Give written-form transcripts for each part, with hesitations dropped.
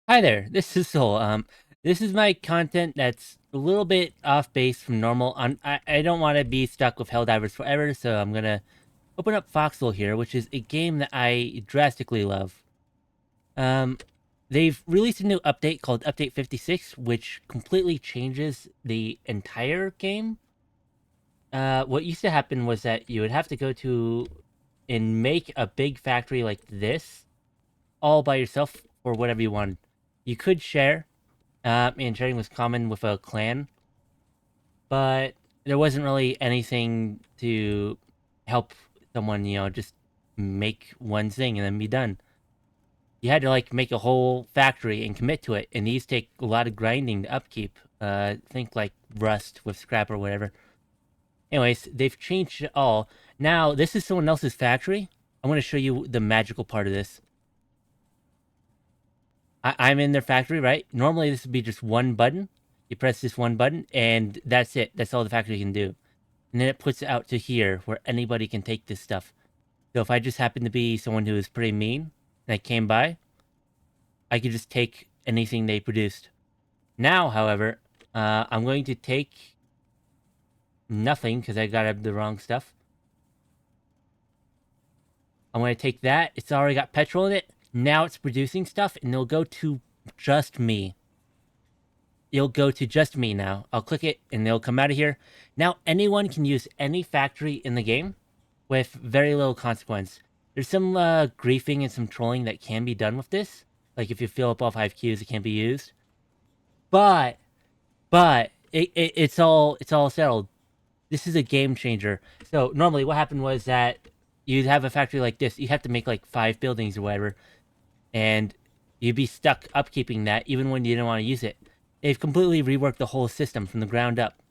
Hi there, this is Soul. This is my content that's a little bit off base from normal. I don't want to be stuck with Helldivers forever, so I'm gonna open up Foxhole here, which is a game that I drastically love. Um, they've released a new update called Update 56, which completely changes the entire game. What used to happen was that you would have to go to and make a big factory like this all by yourself or whatever you wanted. You could share, and sharing was common with a clan, but there wasn't really anything to help someone, just make one thing and then be done. You had to like make a whole factory and commit to it, and these take a lot of grinding to upkeep. Think like rust with scrap or whatever. Anyways, they've changed it all. Now this is someone else's factory. I'm going to show you the magical part of this. I'm in their factory, right? Normally this would be just one button. You press this one button, and that's it. That's all the factory can do. And then it puts it out to here, where anybody can take this stuff. So if I just happen to be someone who is pretty mean, and I came by, I could just take anything they produced. Now, however, I'm going to take nothing, because I got the wrong stuff. I'm going to take that. It's already got petrol in it. Now it's producing stuff, and it'll go to just me. You'll go to just me now. I'll click it and they'll come out of here. Now anyone can use any factory in the game with very little consequence. There's some griefing and some trolling that can be done with this. Like if you fill up all 5 queues, it can be used. But it's all settled. This is a game changer. So normally what happened was that you'd have a factory like this. You have to make like 5 buildings or whatever, and you'd be stuck upkeeping that even when you didn't want to use it. They've completely reworked the whole system from the ground up.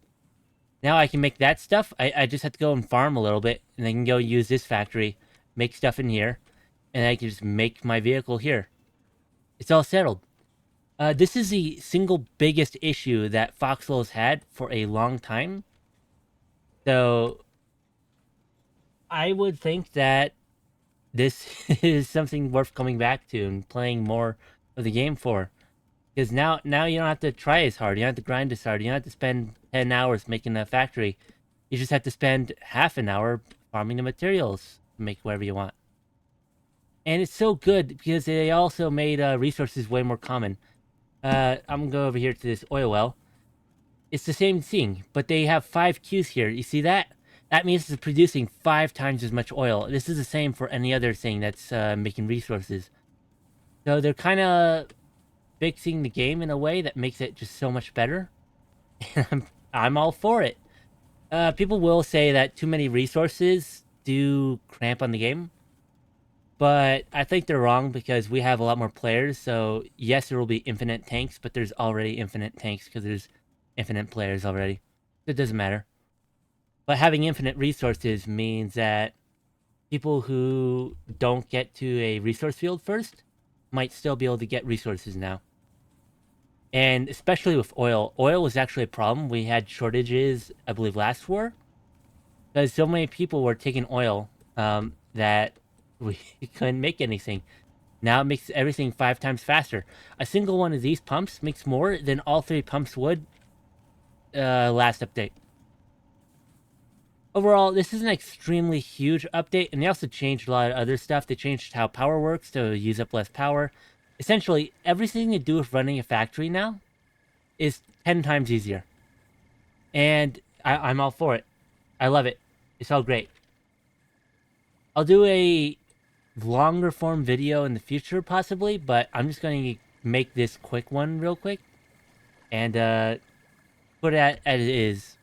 Now I can make that stuff. I just have to go and farm a little bit, and I can go use this factory, make stuff in here, and I can just make my vehicle here. It's all settled. This is the single biggest issue that Foxhole has had for a long time. So I would think that this is something worth coming back to and playing more of the game for. Because now you don't have to try as hard. You don't have to grind as hard. You don't have to spend 10 hours making a factory. You just have to spend half an hour farming the materials to make whatever you want. And it's so good because they also made resources way more common. I'm gonna go over here to this oil well. It's the same thing, but they have 5 queues here. You see that? That means it's producing 5 times as much oil. This is the same for any other thing that's making resources. So they're kind of fixing the game in a way that makes it just so much better. I'm all for it. People will say that too many resources do cramp on the game, but I think they're wrong because we have a lot more players. So yes, there will be infinite tanks, but there's already infinite tanks because there's infinite players already. It doesn't matter. But having infinite resources means that people who don't get to a resource field first might still be able to get resources now. And especially with oil. Oil was actually a problem. We had shortages, I believe, last war. Because so many people were taking oil that we couldn't make anything. Now it makes everything 5 times faster. A single one of these pumps makes more than all 3 pumps would last update. Overall, this is an extremely huge update, and they also changed a lot of other stuff. They changed how power works to use up less power. Essentially, everything to do with running a factory now is 10 times easier. And I'm all for it. I love it. It's all great. I'll do a longer form video in the future, possibly, but I'm just going to make this quick one real quick and put it as it is.